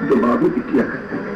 तो बाबू भी किया करते थे।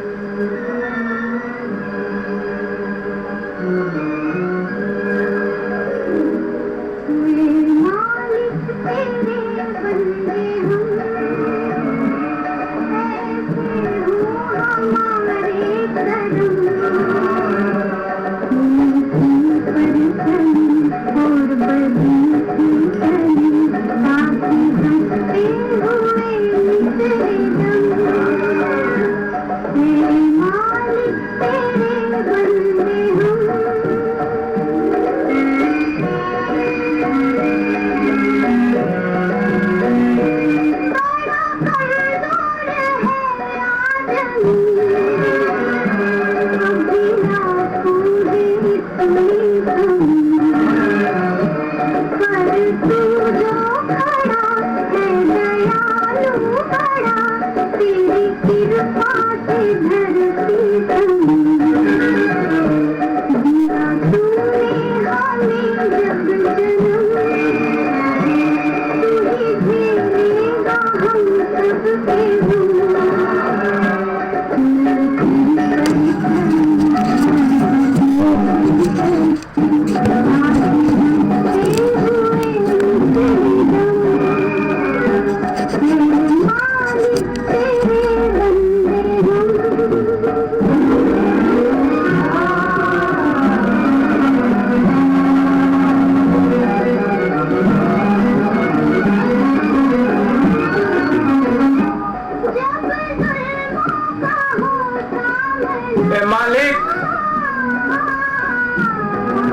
मालिक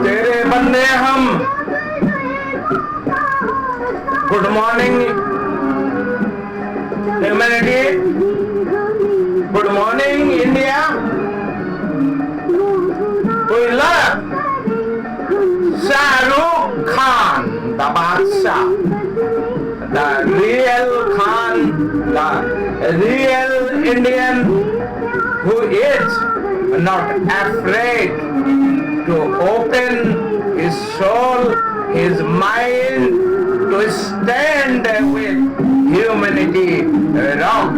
तेरे बंदे हम। Good morning humanity, good morning India. Shahrukh Khan the बादशाह, the real Khan, the real Indian who is not afraid to open his soul, his mind, to stand with humanity around.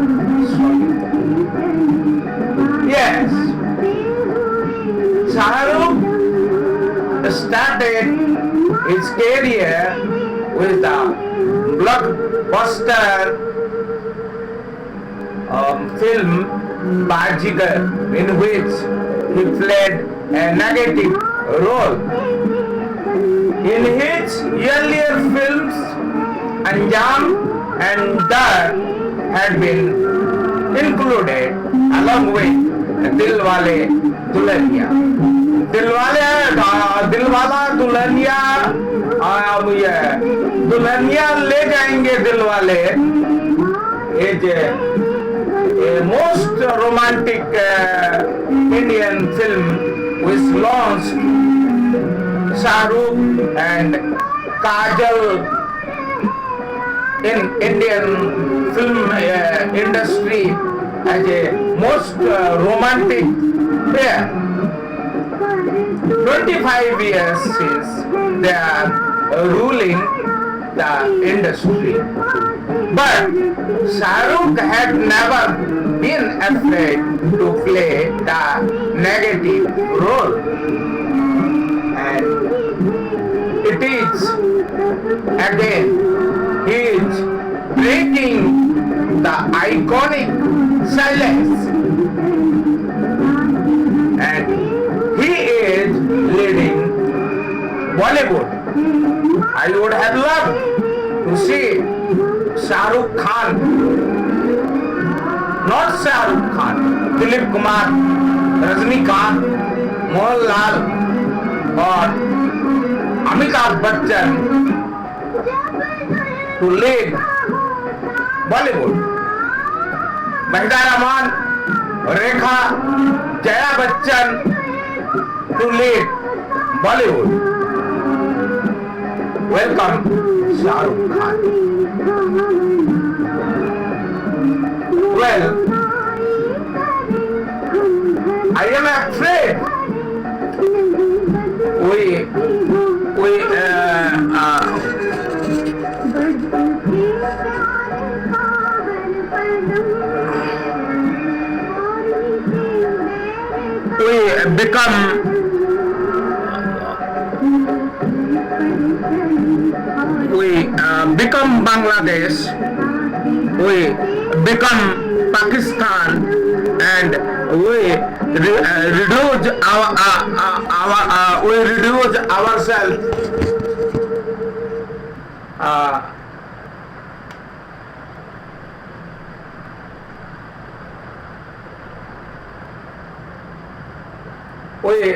Yes, Shaharukh started his career with the blockbuster film Bajigar, in which he played a negative role. In his earlier films, Anjam and Dar had been included along with Dilwale Dulhania. Dilwala Dulhania, ये Dulhania Le Jayenge Dilwale, is a most romantic Indian film which launched Shaharukh and Kajal in Indian film industry as a most romantic pair. 25 years since they are ruling the industry. But Shaharukh had never been afraid to play the negative role. And it is again, he is breaking the iconic silence. And he is leading Bollywood. I would have loved to see Sharukh Khan, not Shahrukh Khan, Dilip Kumar, Rajnikant, Mohanlal और Amitabh Bachchan to lead Bollywood. Mahida Rahman, Rekha, Jaya Bachchan to lead Bollywood. Welcome Shahrukh Khan. Well, I am afraid become Bangladesh, we become Pakistan, and we reduce we reduce ourselves we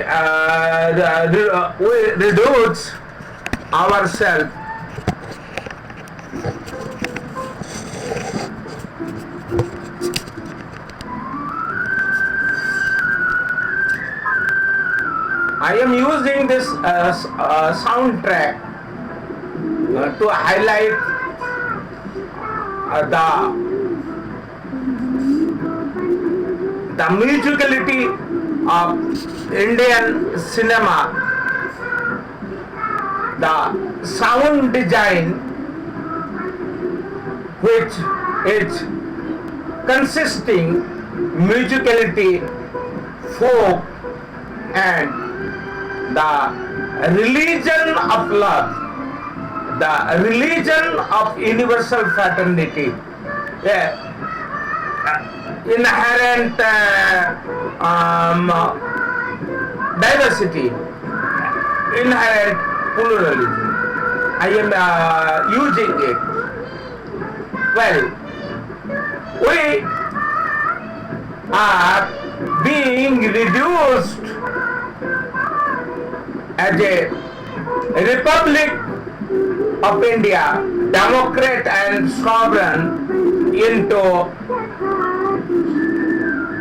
reduce ourselves I am using this soundtrack to highlight the musicality of Indian cinema, the sound design which is consisting musicality, folk, and the religion of love, the religion of universal fraternity, inherent diversity, inherent pluralism. I am using it. Well, we are being reduced as a Republic of India, democrat and sovereign, into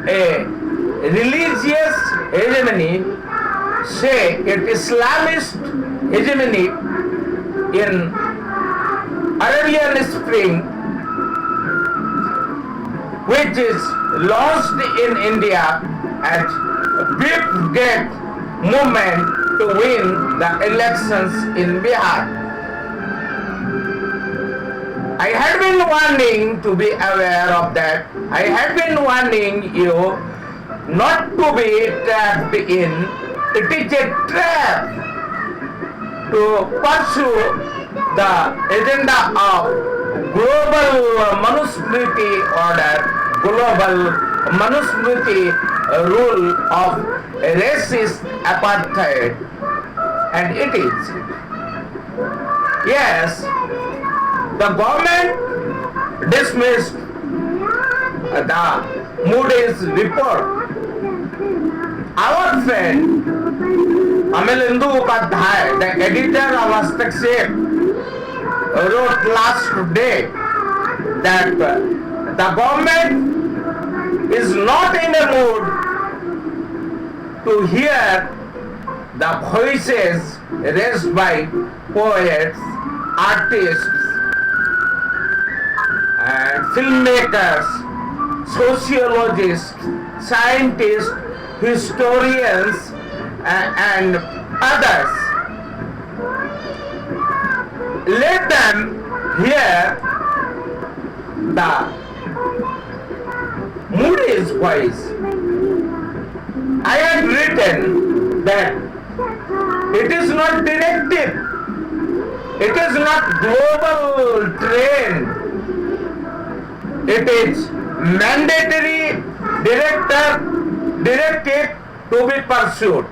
a religious hegemony, say an Islamist hegemony in Arabian Spring, which is launched in India as big gate movement to win the elections in Bihar. I had been warning to be aware of that. I had been warning you not to be trapped in. It is a trap to pursue the agenda of global Manusmriti order, global Manusmriti rule of racist apartheid, and it is. Yes, the government dismissed the Moody's report. Our friend Amilendu Upadhyay, the editor of Hastक्षेप, wrote last day that the government is not in a mood to hear the voices raised by poets, artists, filmmakers, sociologists, scientists, historians, and others. Let them hear the Moody's voice. I have written that it is not directive, it is not global trend, it is mandatory directive to be pursued,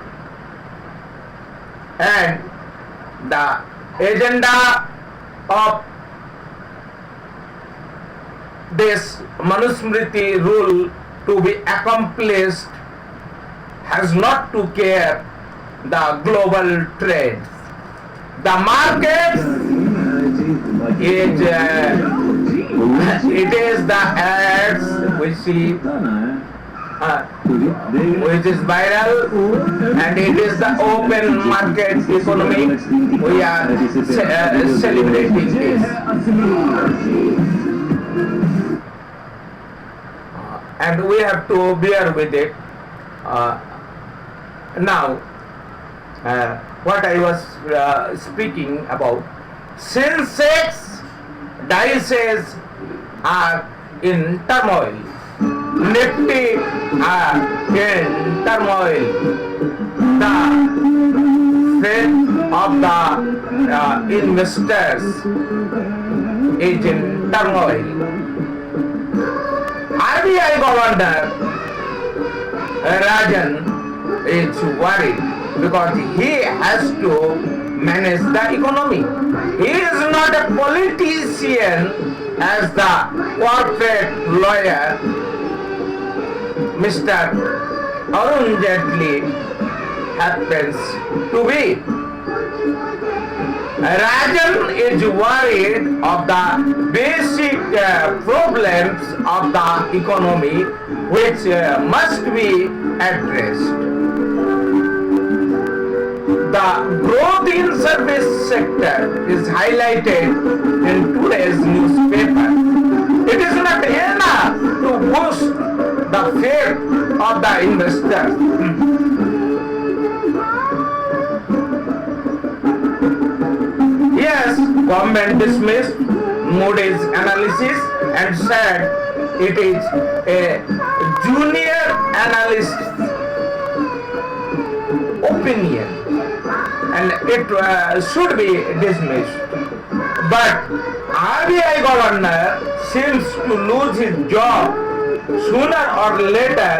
and the agenda of this Manusmriti rule to be accomplished has not to care the global trends. The market is it is the ads we see which is viral, and it is the open market economy we are celebrating this. And we have to bear with it. Now, what I was speaking about, since sex dices are in turmoil, Nifty in turmoil. The faith of the investors is in turmoil. RBI Governor Rajan is worried because he has to manage the economy. He is not a politician as the corporate lawyer Mr. Arun Jaitley happens to be. Rajan is worried of the basic problems of the economy which must be addressed. The growth in service sector is highlighted in today's newspaper. It is not enough to boost the faith of the investors. Yes, government dismissed Moody's analysis and said it is a junior analyst's opinion and it should be dismissed. But RBI governor seems to lose his job sooner or later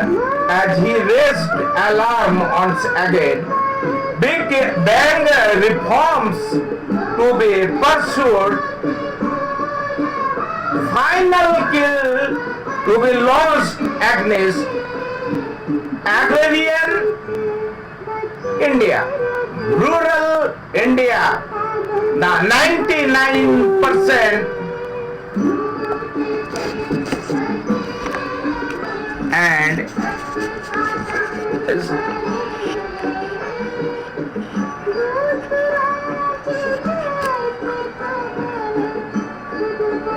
as he raised alarm once again. Big bang reforms to be pursued, final kill to be launched against agrarian India, rural India, the 99% and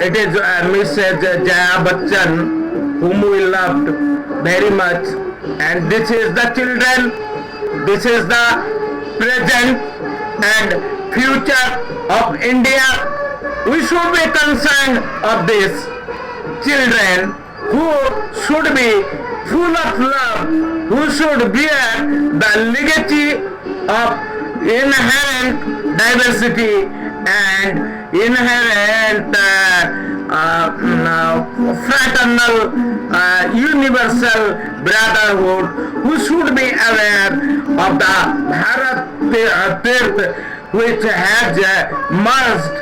it is Mrs. Jaya Bachchan whom we loved very much, and this is the children, this is the present and future of India. We should be concerned of these children who should be full of love, who should bear the legacy of inherent diversity and inherent fraternal universal brotherhood, who should be aware of the Bharat Tirth which has merged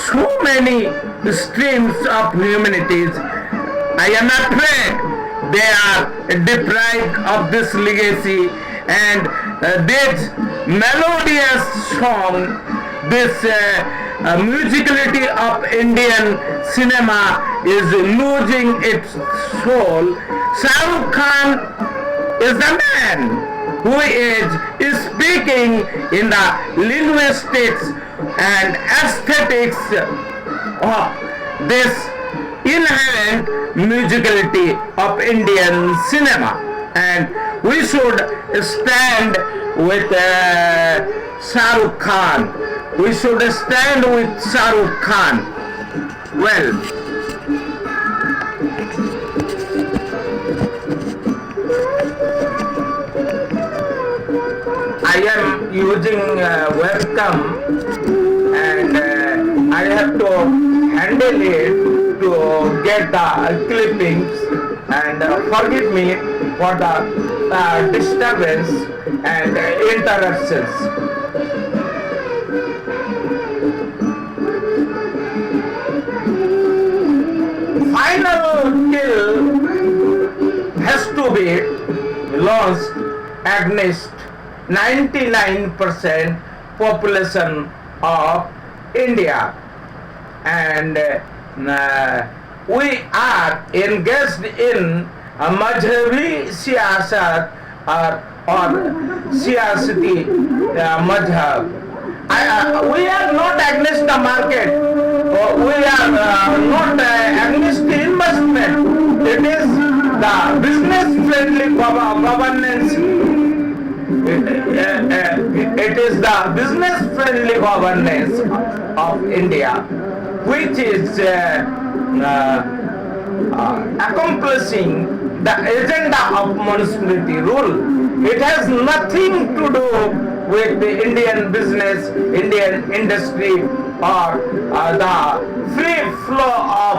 so many streams of humanities. I am afraid they are deprived of this legacy, and this melodious song, this musicality of Indian cinema is losing its soul. Shaharukh Khan is the man who is speaking in the linguistics and aesthetics of this inherent musicality of Indian cinema, and we should stand with Sharukh Khan. We should stand with Sharukh Khan. Well, I am using webcam and I have to handle it to get the clippings, and forgive me for the disturbance and interruptions. Final kill has to be launched against 99% population of India, and we are engaged in mazhabi siyasat or siyasati mazhab. We are not against the market. We are not against the investment. It is the business-friendly governance. It is the business-friendly governance of India which is accomplishing the agenda of Manusmriti rule. It has nothing to do with the Indian business, Indian industry, or the free flow of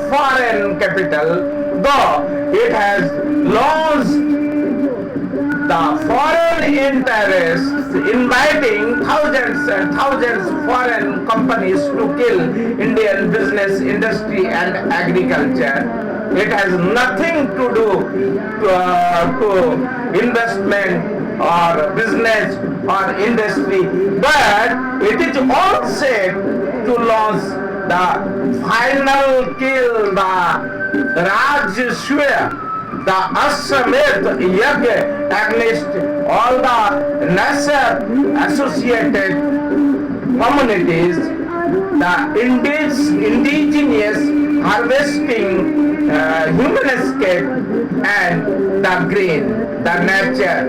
foreign capital, though it has launched the foreign interests, inviting thousands and thousands of foreign companies to kill Indian business, industry and agriculture. It has nothing to do to investment or business or industry, but it is all set to launch the final kill, the Rajshwa, the Ashwamedh Yajna against all the lesser associated communities, the indigenous harvesting human escape and the green, the nature.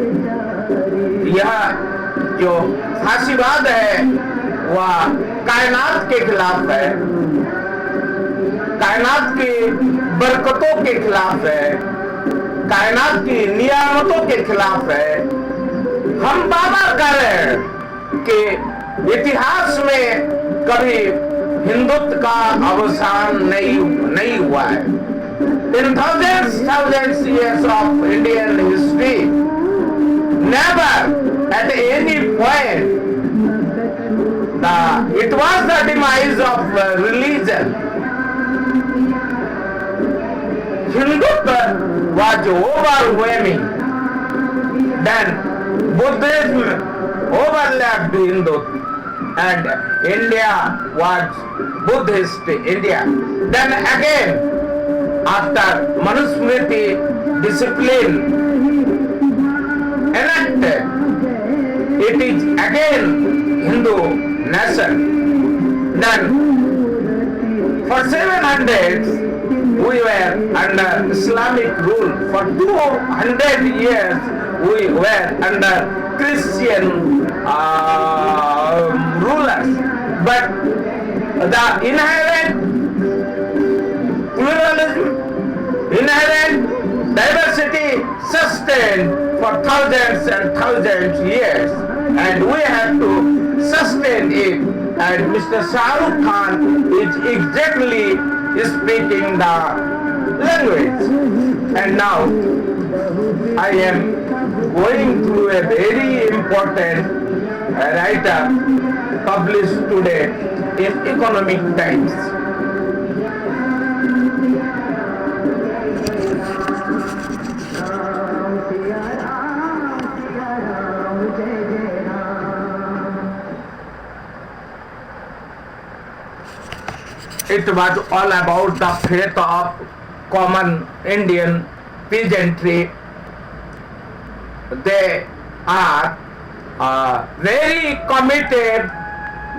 यह जो फांसीवाद है वह कायनात के खिलाफ है, कायनात की बरकतों के खिलाफ है, कायनात की नियामतों के खिलाफ है। हम दावा कर रहे हैं कि इतिहास में कभी हिंदुत्व का अवसान नहीं हुआ है। In thousands years of Indian history, never at any point it was the demise of religion. Hindutva was overwhelming. Then Buddhism overlapped Hindutva and India was Buddhist India. Then again, after Manusmriti discipline enacted, it is again Hindu nation. Then for 700 we were under Islamic rule. For 200 years we were under Christian rulers. But the inherent pluralism, inherent diversity sustained for thousands and thousands of years, and we have to sustain it. And Mr. Sharukh Khan is exactly speaking the language. And now I am going through a very important writer published today in Economic Times. It was all about the fate of common Indian peasantry. They are very committed,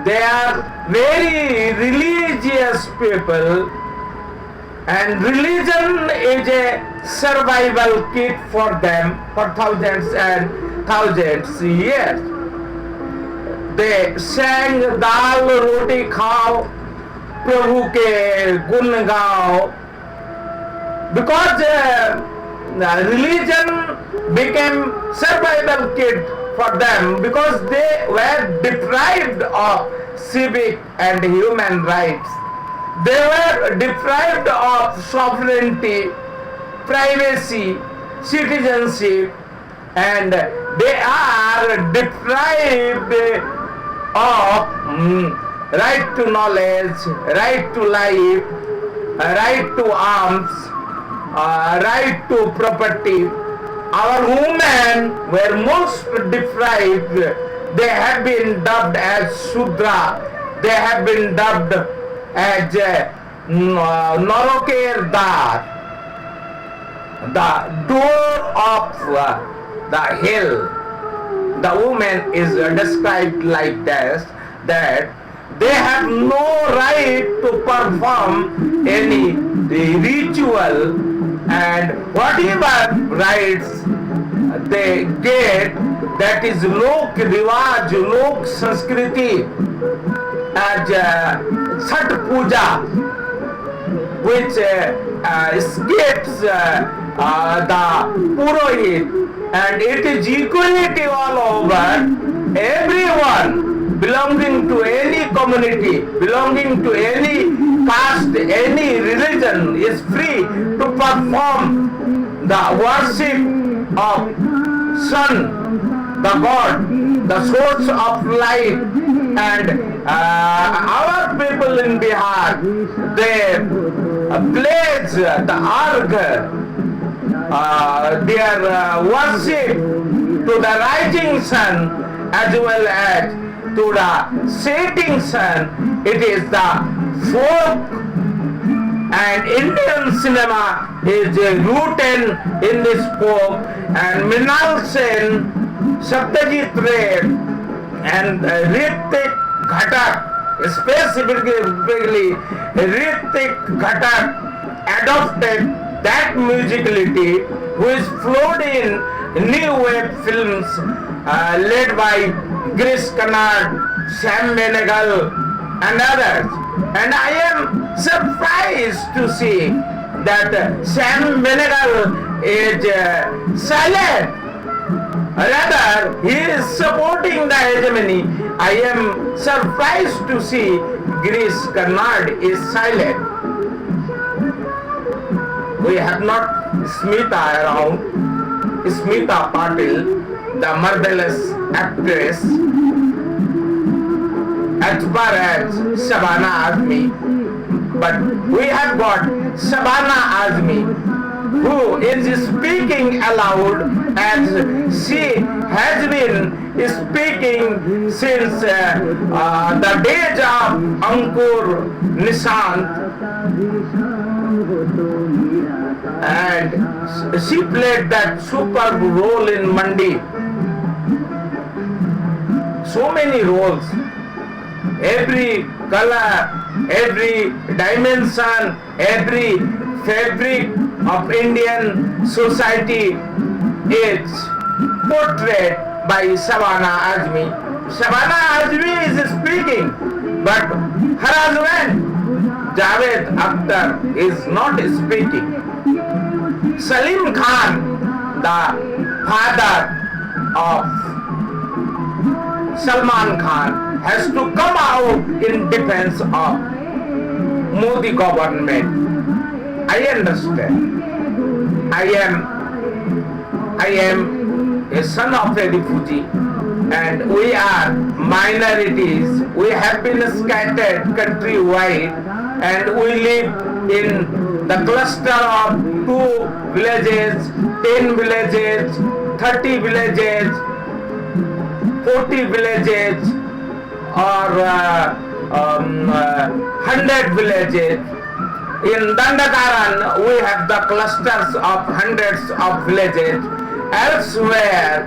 they are very religious people, and religion is a survival kit for them for thousands and thousands of years. They sang Dal Roti Khao, प्रभु के गुण गाओ, because religion became survival kit for them, because they were deprived of civic and human rights. They were deprived of sovereignty, privacy, citizenship, and they are deprived of right to knowledge, right to life, right to arms, right to property. Our women were most deprived. They have been dubbed as Shudra. They have been dubbed as Noroker Dar, the door of the hell. The woman is described like this, that they have no right to perform any ritual, and whatever rights they get, that is lok rivaj, lok sanskriti, as Chhat Puja, which skips the Purohit, and it is equality all over. Everyone belonging to any community, belonging to any caste, any religion is free to perform the worship of sun, the God, the source of life. And our people in Bihar, they place the arg, their worship to the rising sun as well as to the setting sun. It is the folk, and Indian cinema is rooted in this folk, and Mrinal Sen, Satyajit Ray and Ritik Ghatak, specifically Ritik Ghatak adopted that musicality which flowed in new wave films led by Girish Karnad, Sam Benegal and others. And I am surprised to see that Sam Benegal is silent. Rather, he is supporting the hegemony. I am surprised to see Girish Karnad is silent. We have not Smita around. Smita Patil, the marvelous actress, as far as Shabana Azmi. But we have got Shabana Azmi, who is speaking aloud as she has been speaking since the days of Ankur Nishant, and she played that superb role in Mandi. So many roles, every color, every dimension, every fabric of Indian society is portrayed by Shabana Azmi. Shabana Azmi is speaking, but her husband Javed Akhtar is not speaking. Salim Khan, the father of Salman Khan, has to come out in defense of Modi government. I understand. I am a son of a refugee, and we are minorities. We have been scattered countrywide, and we live in the cluster of 2 villages, 10 villages, 30 villages, 40 villages, or 100 villages. In Dandakaran, we have the clusters of hundreds of villages. Elsewhere,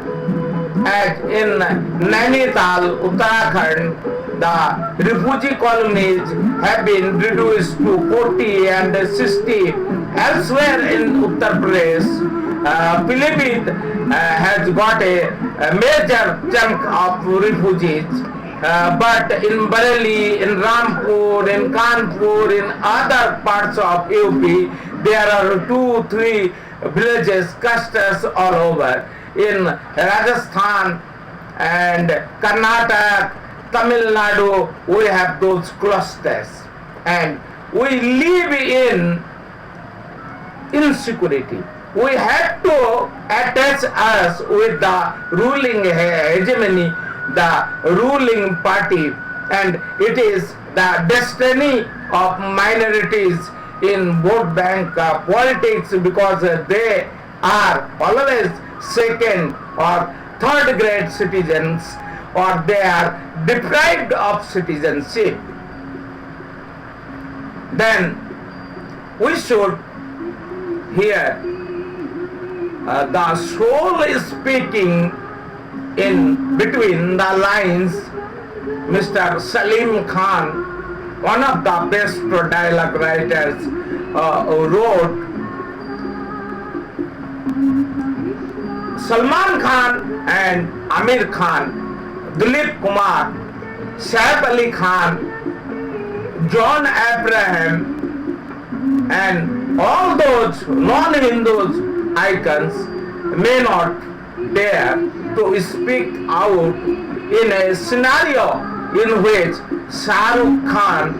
as in Nainital, Uttarakhand, the refugee colonies have been reduced to 40 and 60. Elsewhere in Uttar Pradesh, Pilibhit has got a major chunk of refugees. But in Bareilly, in Rampur, in Kanpur, in other parts of UP, there are 2-3 villages, clusters all over. In Rajasthan and Karnataka, Tamil Nadu, we have those clusters. And we live in insecurity. We have to attach us with the ruling hegemony, the ruling party, and it is the destiny of minorities in vote bank politics, because they are always second or third grade citizens, or they are deprived of citizenship. Then we should hear the soul is speaking in between the lines. Mr. Salim Khan, one of the best dialogue writers, wrote, Salman Khan and Amir Khan, Dilip Kumar, Saif Ali Khan, John Abraham, and all those non-Hindus icons may not dare to speak out in a scenario in which Sharukh Khan,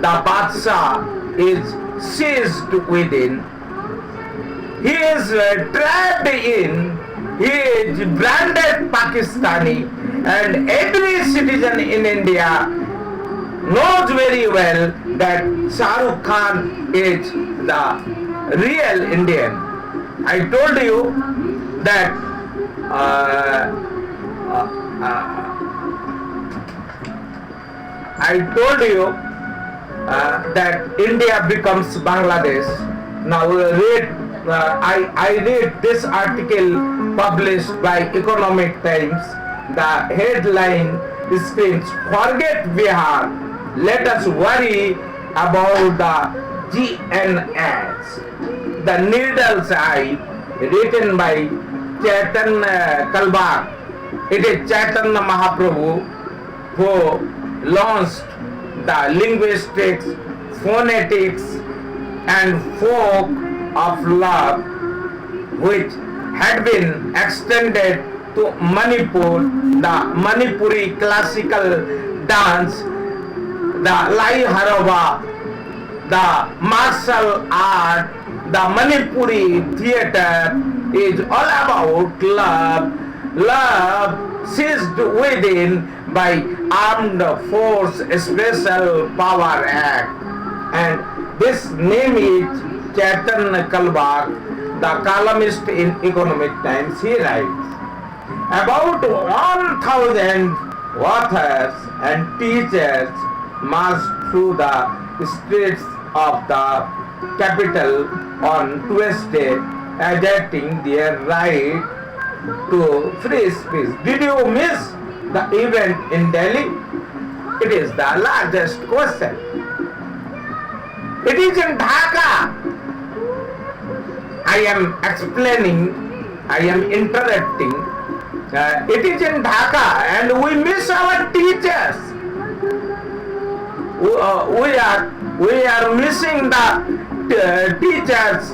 the Badshah, is seized within. He is trapped in, he is branded Pakistani, and every citizen in India knows very well that Shahrukh Khan is the real Indian. I told you that that India becomes Bangladesh. Now I read this article published by Economic Times. The headline screams, "Forget Bihar, let us worry about the GNS." The Needle's Eye, written by Chaitanya Kalbak. It is Chaitanya Mahaprabhu who launched the linguistics, phonetics and folk of love, which had been extended to Manipur, the Manipuri classical dance, the Lai Harava, the martial art, the Manipuri theatre is all about love, love seized within by Armed Force Special Power Act. And this name is Chaitanya Kalbak, the columnist in Economic Times. He writes, about 1,000 authors and teachers marched through the streets of the capital on Tuesday, asserting their right to free speech. Did you miss the event in Delhi? It is the largest question. It is in Dhaka. I am explaining, I am interrupting. It is in Dhaka and we miss our teachers. We are missing the teachers.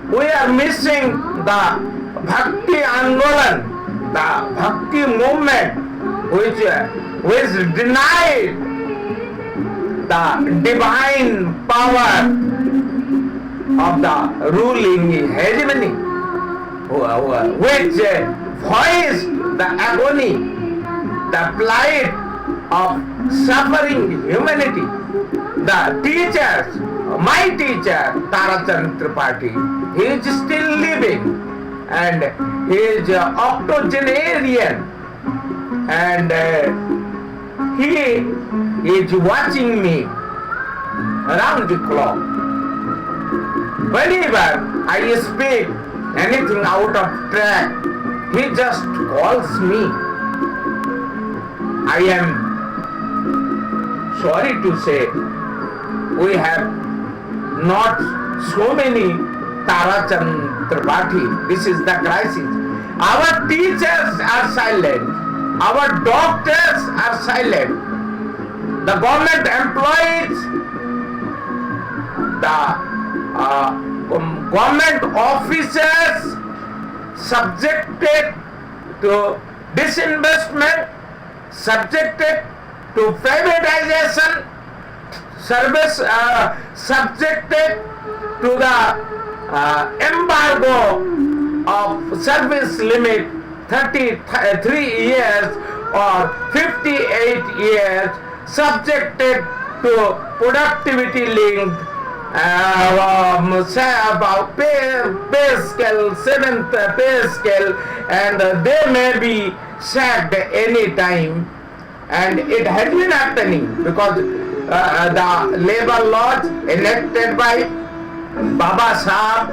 We are missing the Bhakti Andolan, the Bhakti movement, which denied the divine power of the ruling hegemony, which voiced the agony, the plight of suffering humanity. The teachers, my teacher, Tarachand Tripathi, he is still living and he is octogenarian and he is watching me around the clock. Whenever I speak anything out of track, he just calls me. I am sorry to say, we have not so many Tarachand Tripathi. This is the crisis. Our teachers are silent. Our doctors are silent. The government employees, the government officers subjected to disinvestment, subjected to privatization, service subjected to the embargo of service limit 33 years or 58 years, subjected to productivity linked pay scale, 7th pay scale, and they may be sacked any time. And it has been happening because the labor laws enacted by Baba Sahab,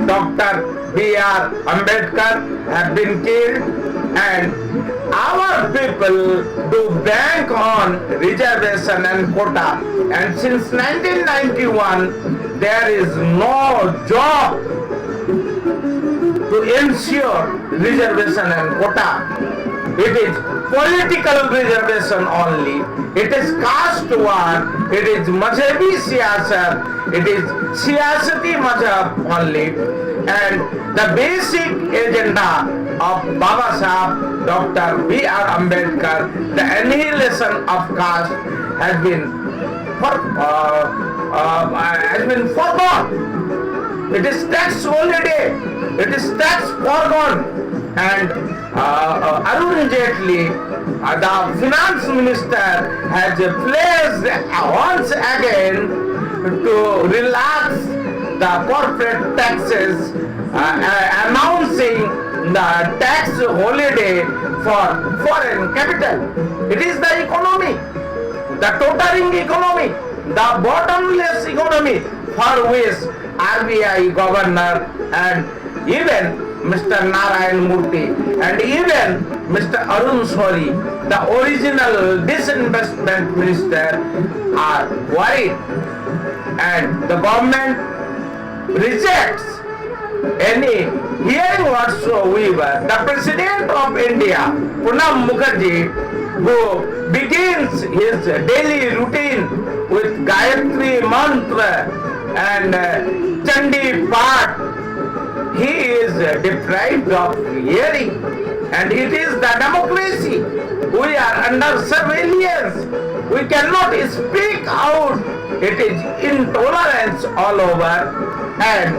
Dr. B.R. Ambedkar have been killed, and our people do bank on reservation and quota. And since 1991, there is no job to ensure reservation and quota. It is political reservation only. It is caste war. It is mazhabi siyasat. It is siyasati mazhab only. And the basic agenda of Baba Sahib, Dr. B.R. Ambedkar, the annihilation of caste has been forgone. It is tax holiday. It is tax forgone. And Arun Jaitley, the finance minister, has pledged once again to relax the corporate taxes, announcing the tax holiday for foreign capital. It is the economy, the tottering economy, the bottomless economy for which RBI governor and even Mr. Narayan Murthy and even Mr. Arun Shourie, the original disinvestment minister, are worried, and the government rejects any hearing whatsoever. The President of India, Pranab Mukherjee, who begins his daily routine with Gayatri Mantra and Chandi Path, he is deprived of hearing, and it is the democracy. We are under surveillance. We cannot speak out. It is intolerance all over, and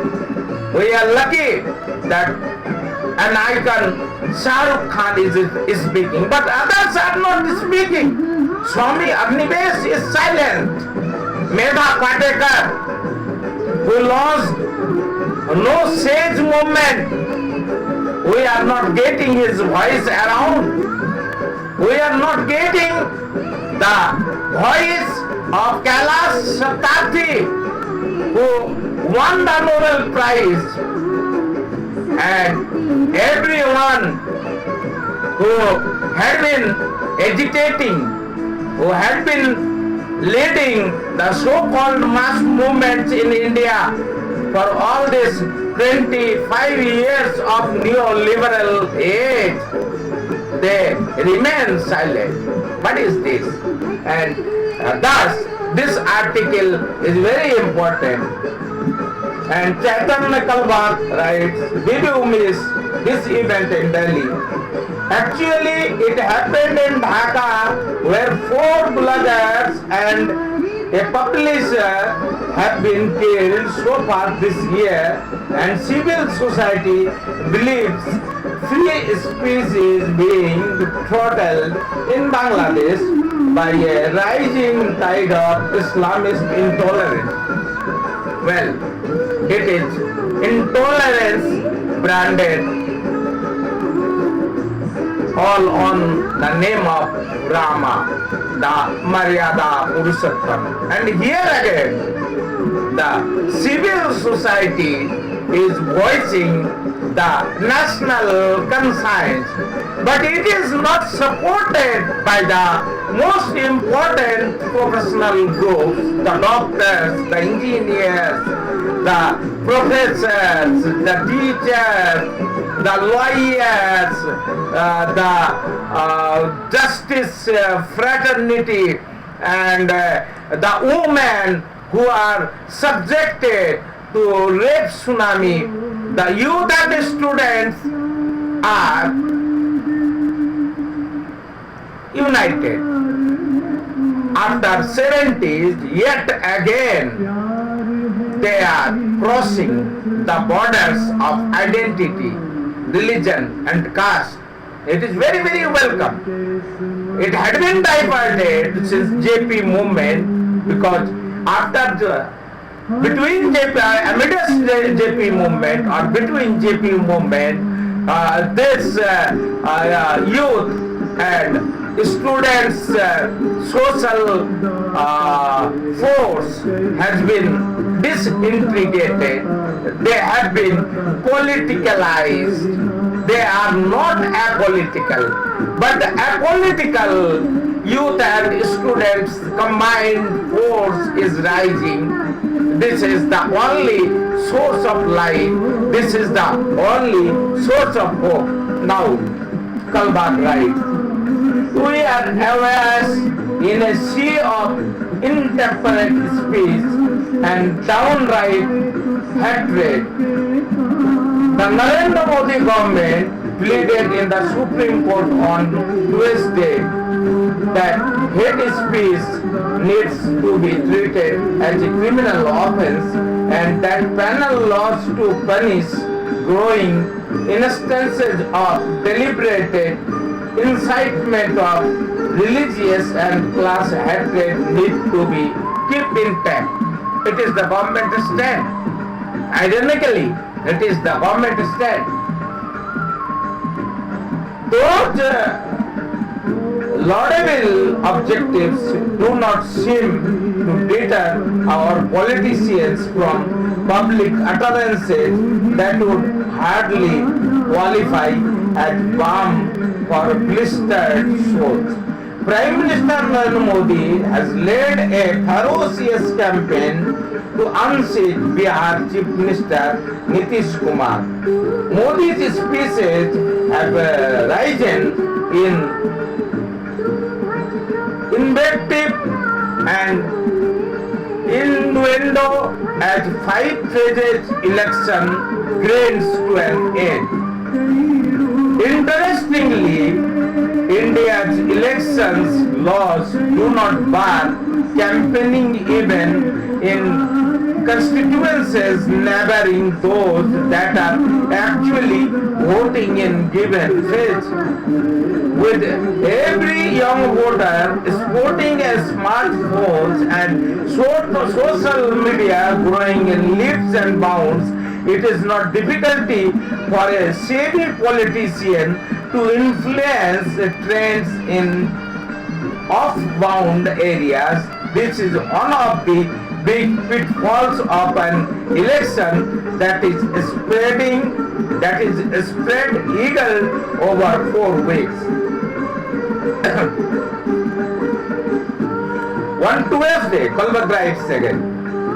we are lucky that an icon Sharukh Khan is speaking, but others are not speaking. Swami Agnivesh is silent. Medha Patekar, who lost no sage movement, we are not getting his voice around. We are not getting the voice of Kailash Satyarthi, who won the Nobel Prize, and everyone who had been agitating, who had been leading the so-called mass movements in India for all this 25 years of neoliberal age, they remain silent. What is this? And thus, this article is very important. And Chaitanya Kalbat writes, did you miss this event in Delhi? Actually, it happened in Dhaka, where 4 bloggers and a publisher have been killed so far this year, and civil society believes free speech is being throttled in Bangladesh by a rising tide of Islamist intolerance. Well, it is intolerance branded all on the name of Rama, the Maryada Puroshottama. And here again, the civil society is voicing the national conscience, but it is not supported by the most important professional groups, the doctors, the engineers, the professors, the teachers, the lawyers, the justice fraternity, and the women who are subjected to rape tsunami. The youth and the students are united. After 70s, yet again, they are crossing the borders of identity, religion and caste. It is very, very welcome. It had been diverted since JP movement, because after between amidst JP movement or between JP movement, this youth and students social force has been disintegrated. They have been politicalized. They are not apolitical, but the apolitical youth and students combined force is rising. This is the only source of life. This is the only source of hope. Now, Kalbak rights. We are awash in a sea of intemperate speech and downright hatred. The Narendra Modi government pleaded in the Supreme Court on Tuesday that hate speech needs to be treated as a criminal offense and that penal laws to punish growing instances of deliberated incitement of religious and class hatred need to be kept intact. It is the government stand. Ironically, it is the government stand. Those laudable objectives do not seem to deter our politicians from public utterances that would hardly qualify as balm for blistered souls. Prime Minister Narendra Modi has led a ferocious campaign to unseat Bihar Chief Minister Nitish Kumar. Modi's speeches have risen in invective and innuendo as 5 phases election grinds to an end. Interestingly, India's elections laws do not bar campaigning even in constituencies neighboring those that are actually voting in given phase. With every young voter sporting a smartphone and social media growing in leaps and bounds, it is not difficulty for a savvy politician to influence the trends in off-bound areas. This is one of the big pitfalls of an election that is spread eagle over 4 weeks. One Tuesday, Kalbak writes again.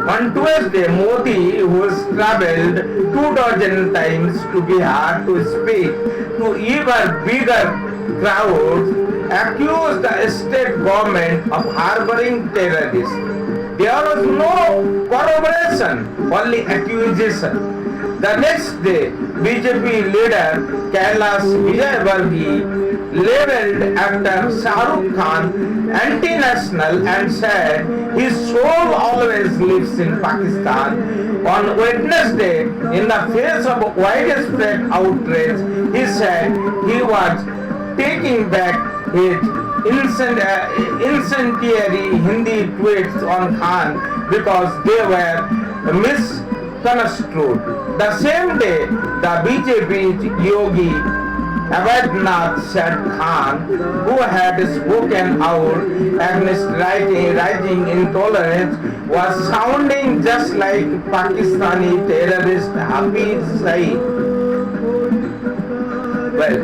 On Tuesday, Modi, who has travelled 24 times to Bihar to speak to even bigger crowds, accused the state government of harboring terrorists. There was no corroboration, only accusation. The next day, BJP leader Kailash Vijayvargiya labelled actor Sharukh Khan anti-national and said his soul always lives in Pakistan. On Wednesday, in the face of widespread outrage, he said he was taking back his incendiary Hindi tweets on Khan because they were misconstrued. The same day, the BJP's Yogi again.Last said Khan, who had spoken out against rising intolerance, was sounding just like Pakistani terrorist Hafiz Saeed. Well,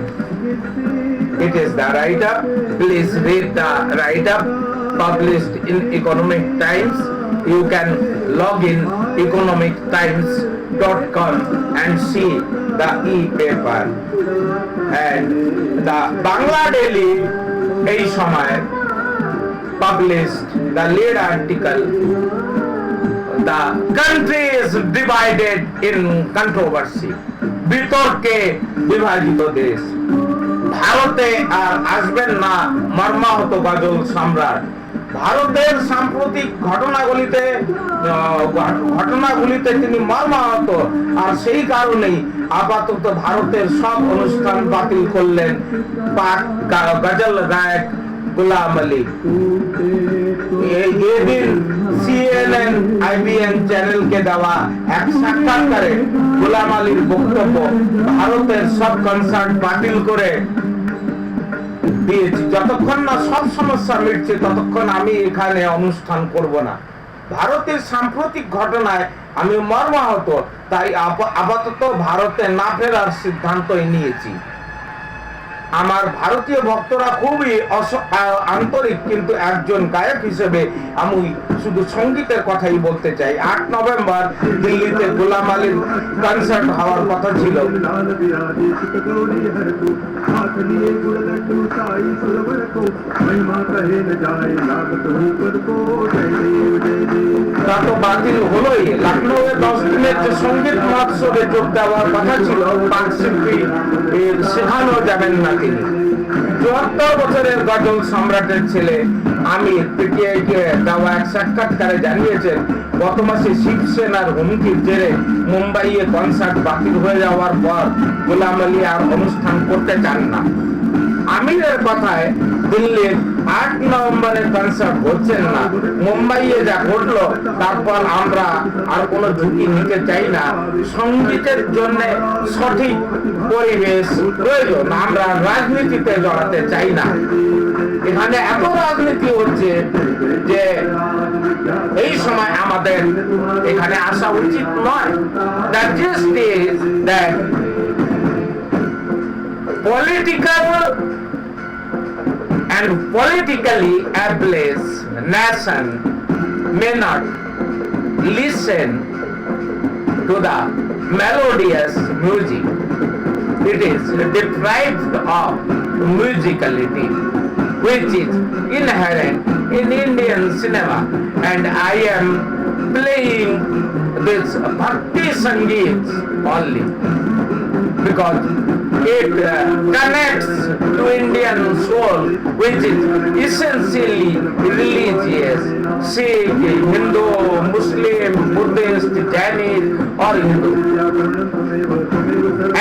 it is the write-up. Please read the write-up published in Economic Times. You can log in economictimes.com and see the e-paper. And the Bangla Daily এই সময় published the lead article, the country is divided in controversy, বিতর্কে বিভাজিত দেশ, ভারতে আর আসবেন না মর্মাহত গজল সম্রাট। ভারতের সাম্প্রতিক ঘটনাগুলিতে তিনি মর্মাহত, আর সেই কারণেই আপাতত ভারতের সব অনুষ্ঠান বাতিল করলেন পাক গজল গায়ক গোলাম মালিক। এদিন CNN IBN চ্যানেলকে দেওয়া এক সাক্ষাৎকারে গোলাম আলীর বক্তব্য, ভারতের সব কনসার্ট বাতিল করে দিয়েছি, যতক্ষণ না সব সমস্যা মিটছে ততক্ষণ আমি এখানে অনুষ্ঠান করব না। ভারতের সাম্প্রতিক ঘটনায় আমি মর্মাহত, তাই আপাতত ভারতে না ফেরার সিদ্ধান্তই নিয়েছি। আমার ভারতীয় ভক্তরা খুবই আন্তরিক, কিন্তু একজন গায়ক হিসেবে আমি শুধু সঙ্গীতের কথাই বলতে চাই। 8 নভেম্বর দিল্লিতে গোলাম আলীর কনসার্ট হওয়ার কথা ছিল। তা তো বাতিল হলোই। লখনৌয়ে 10 দিনের যে সঙ্গীত মহোৎসবে যোগ দেওয়ার কথা ছিল, পাক শিল্পী সেখানেও যাবেন না তিনি। 74 বছরের গজল সম্রাটের ছেলে আমির পিটিআইকে দেওয়া এক সাক্ষাৎকারে জানিয়েছেন, গত মাসে শিবসেনার হুমকির জেরে মুম্বাইয়ে কনসার্ট বাতিল হয়ে যাওয়ার পর গোলাম আলী আর অনুষ্ঠান করতে চান না। আমিরের কথায় দিল্লির 8 নভেম্বরের কনসার্ট হচ্ছেন না। মুম্বাইয়ে যা ঘটলো তারপর আমরা আর কোনো ঝুঁকি নিতে চাই না। সঙ্গীতের জন্য সঠিক পরিবেশ প্রয়োজন, আমরা রাজনীতিতে জড়াতে চাই না। এখানে এত রাজনীতি হচ্ছে যে এই সময় আমাদের এখানে আসা উচিত নয়। That just is that political and politically ablaze nation may not listen to the melodious music. It is deprived of musicality, which is inherent in Indian cinema, and I am playing this Bhakti Sangeet only because it connects to Indian soul, which is essentially religious. Sikh, Hindu, Muslim, Buddhist, Jainist, or Hindu.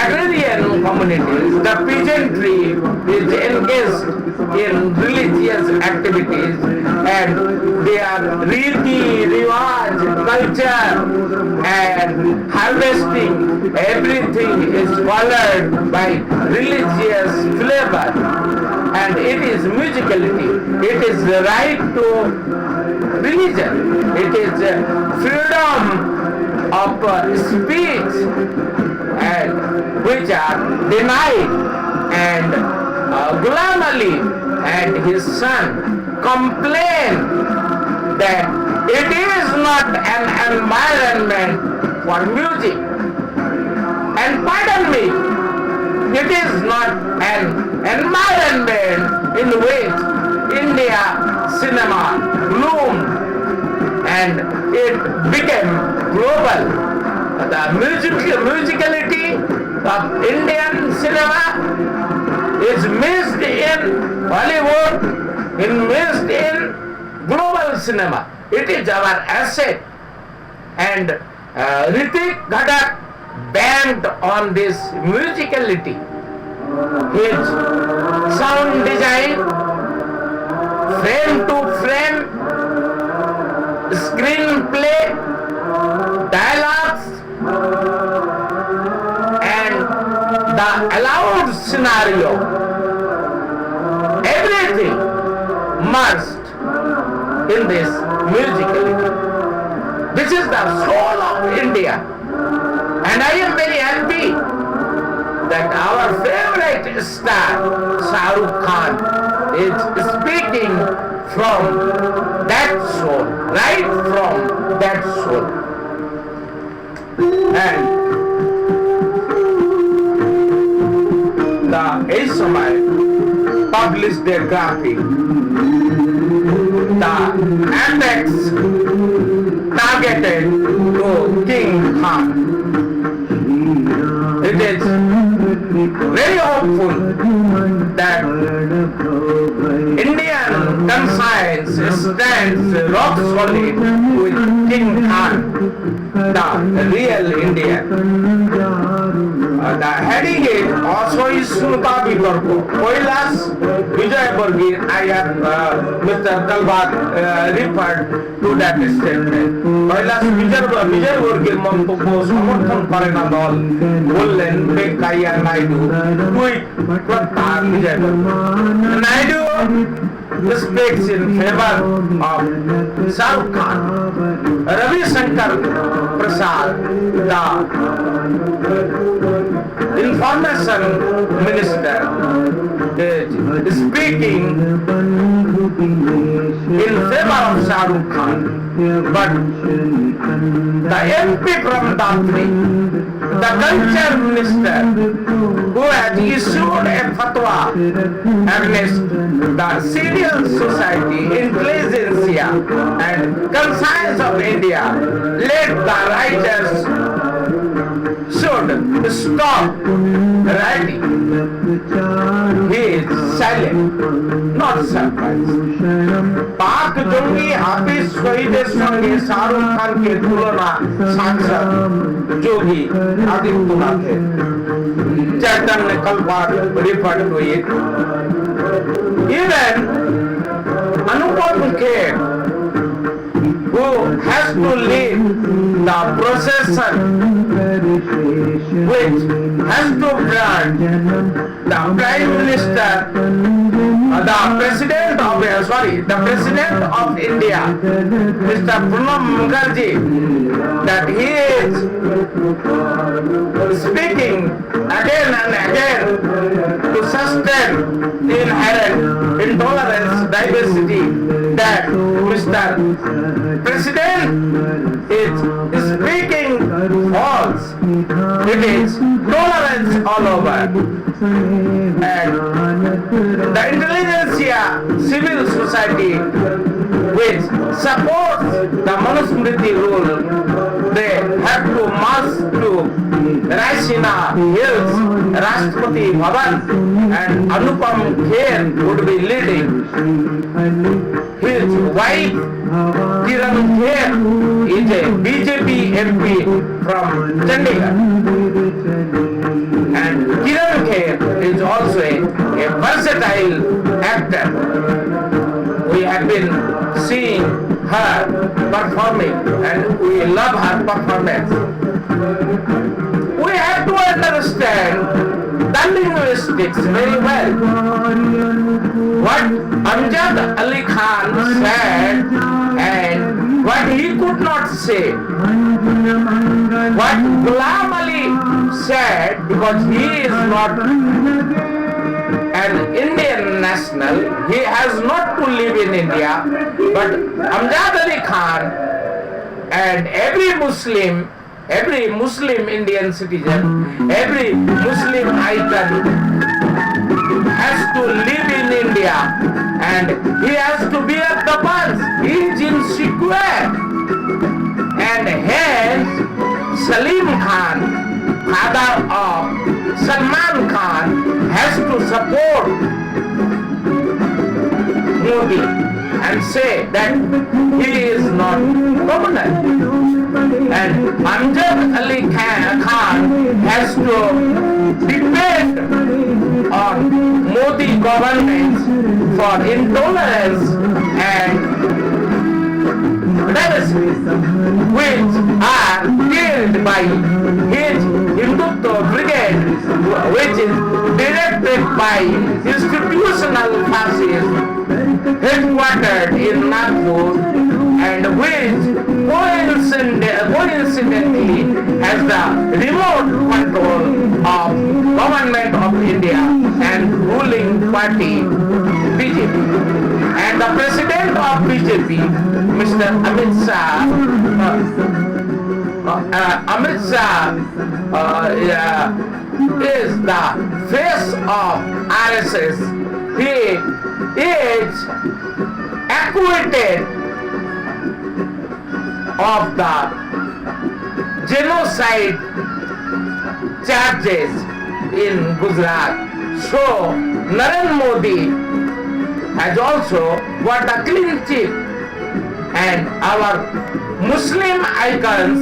Agrarian communities, the peasantry is engaged in religious activities, and their riti, rivaj, culture, and harvesting, everything is colored by religious flavor, and it is musicality. It is the right to religion. It is freedom of speech, and which are denied. And Ghulam Ali and his son complain that it is not an environment for music. And pardon me, it is not an environment in which India cinema bloomed and it became global. The musicality of Indian cinema is missed in Hollywood, missed in global cinema. It is our asset, and Ritik Ghatak banked on this musicality. His sound design, frame to frame, screenplay, dialogues, and the allowed scenario, everything merged in this musicality. This is the soul of India. And I am very happy that our favorite star, Sharukh Khan, is speaking from that soul, right from that soul. And the HMI published their graphic. The apex targeted to King Khan. It is very hopeful that Indian conscience stands rock solid with King Khan, the real Indian. The heading is অসহিষ্ণুতা বিতর্ক। Kailash বিজয়বর্গীর, I have Mr. Talbat referred to that statement. Kailash বিজয়বর্গীর মন্তব্য সমর্থন করে না দল, বললেন বেকাইয়া Naidu. Tweet প্রত্যাহার বিজয়বর্গী। Naidu speaks in favor of Sharukh Khan. Ravi Shankar Prasad, the information minister, speaking in favor of Sharukh Khan, but the MP from Dapri, the culture minister, who has issued a fatwa against the civil society, intelligentsia and conscience of India, let the writers should stop writing. He is silent, not surprised. पाक जंगी हाफिज शहीদের সঙ্গে শাহরুখ খানকে তুলনা सांसद जोगी आदित्यनाথের। चैतन्य कलवार referred to it. Even Anupam Kher, who has to lead the procession which has to grant the Prime Minister, the President of India, Mr. Pranab Mukherjee, that he is speaking again and again to sustain inherent intolerance, diversity, that Mr. President is speaking false. It is tolerance all over. And the intelligentsia, civil society, which supports the Manusmriti rule, they have to march to Raisina Hills, Rashtrapati Bhavan, and Anupam Kher would be leading. His wife, Kiran Kher, is a BJP MP from Chandigarh. And Kiran Kher is also a versatile actor. We have been seeing her performing and we love her performance. We have to understand the linguistics very well. What Amjad Ali Khan said and what he could not say. What Ghulam Ali said, because he is not an Indian national, he has not to live in India, but Amjad Ali Khan and every Muslim Indian citizen, every Muslim icon has to live in India and he has to bear the burden. He is insecure. And hence Salim Khan, father of Salman Khan, has to support Modi and say that he is not communal. And Amjad Ali Khan has to depend on Modi government for intolerance and diversity, which are killed by his Hindutva brigade, which is directed by institutional fascists headquartered in Nagpur, and which coincidentally has the remote control of government of India and ruling party BJP. And the president of BJP, Mr. Amit Shah, is the face of RSS. He is acquitted of the genocide charges in Gujarat. So Narendra Modi has also got a clean chip, and our Muslim icons,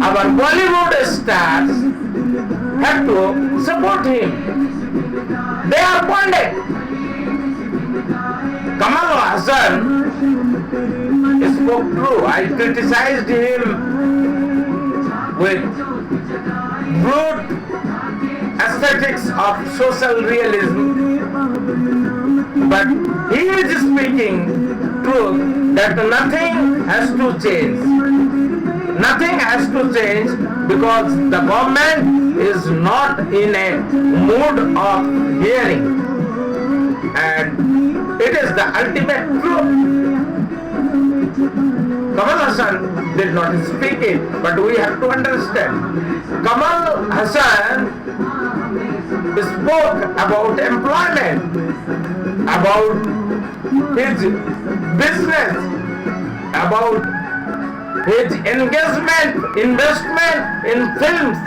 our Bollywood stars have to support him. They are bonded. Kamal Hassan spoke true. I criticized him with brute aesthetics of social realism, but he is speaking truth that nothing has to change. Nothing has to change because the government is not in a mood of hearing. and it is the ultimate truth. Kamal Hassan did not speak it, but we have to understand. Kamal Hassan spoke about employment, about his business, about his engagement, investment in films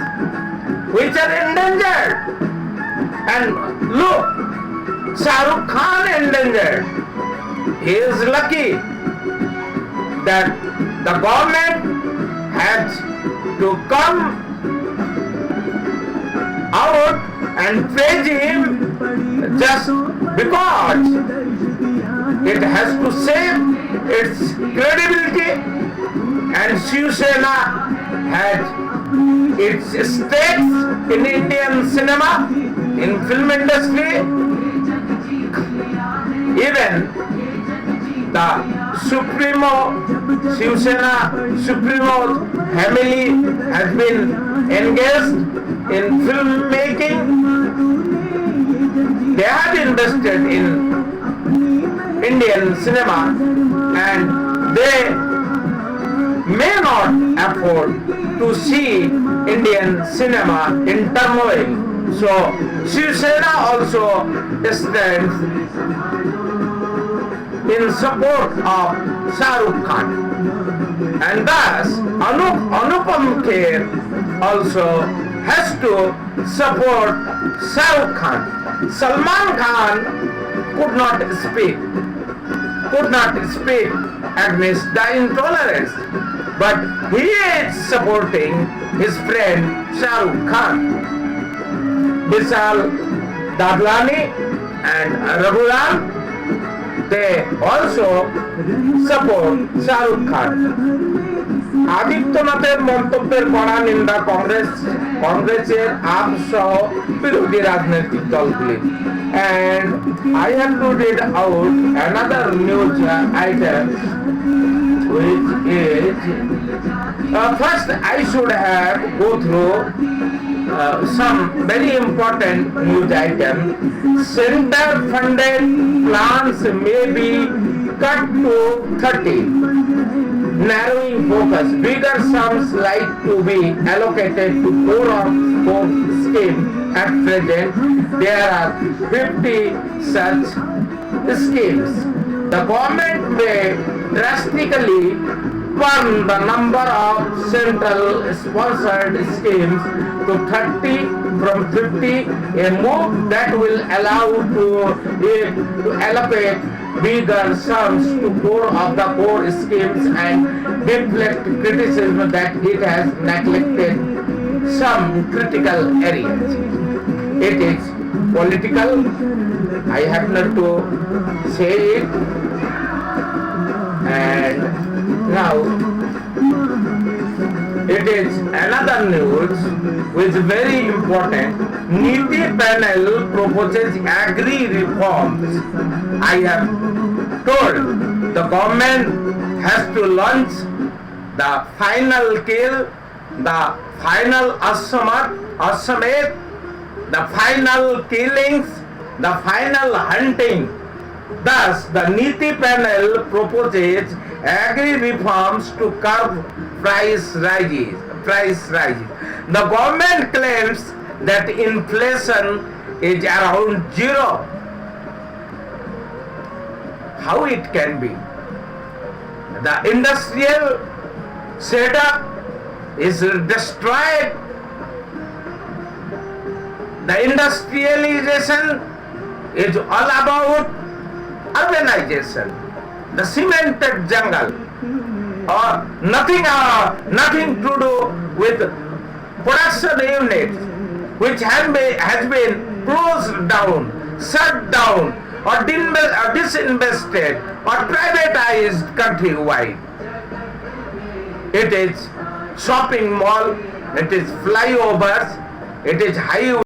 which are endangered. And look, Sharukh Khan endangered. He is lucky that the government has to come out and praise him just because it has to save its credibility, and Shiv Sena has its stakes in Indian cinema, in film industry. Even the Supremo, Shiv Sena Supremo family has been engaged in filmmaking. They have invested in Indian cinema and they may not afford to see Indian cinema in turmoil. So Shiv Sena also stands in support of Sharukh Khan, and thus Anupam Kher also has to support Shaharukh Khan. Salman Khan could not speak against the intolerance, but he is supporting his friend Shaharukh Khan. Vishal Dadlani and Raghuram, they also support Shaharukh Khan. আদিত্যনাথের মন্তব্যের কড়া নিন্দা কংগ্রেসের up সহ বিরোধী রাজনৈতিক দলগুলি। And I have to read out another news item, which is first I should have go through some very important news item. Center funded plans may be cut to 30. Narrowing focus, bigger sums like to be allocated to core of core scheme. At present, there are 50 such schemes. The government may drastically burn the number of central sponsored schemes to 30 from 50, a move that will allow it to allocate bigger sums to core of the core schemes and deflect criticism that it has neglected some critical areas. It is political. I have not to say it. And now it is another news which is very important. Niti panel proposes agri reforms. I have told the government has to launch the final kill, the final assault, the final killings, the final hunting. Thus, the Niti panel proposes agri reforms to curb price rises. The government claims that inflation is around zero. How it can be? The industrial setup is destroyed. The industrialization is all about urbanization. The cemented jungle, or nothing to do with production units which has been closed down, shut down, or disinvested or privatized countrywide. It is shopping mall, it is flyovers, it is highway.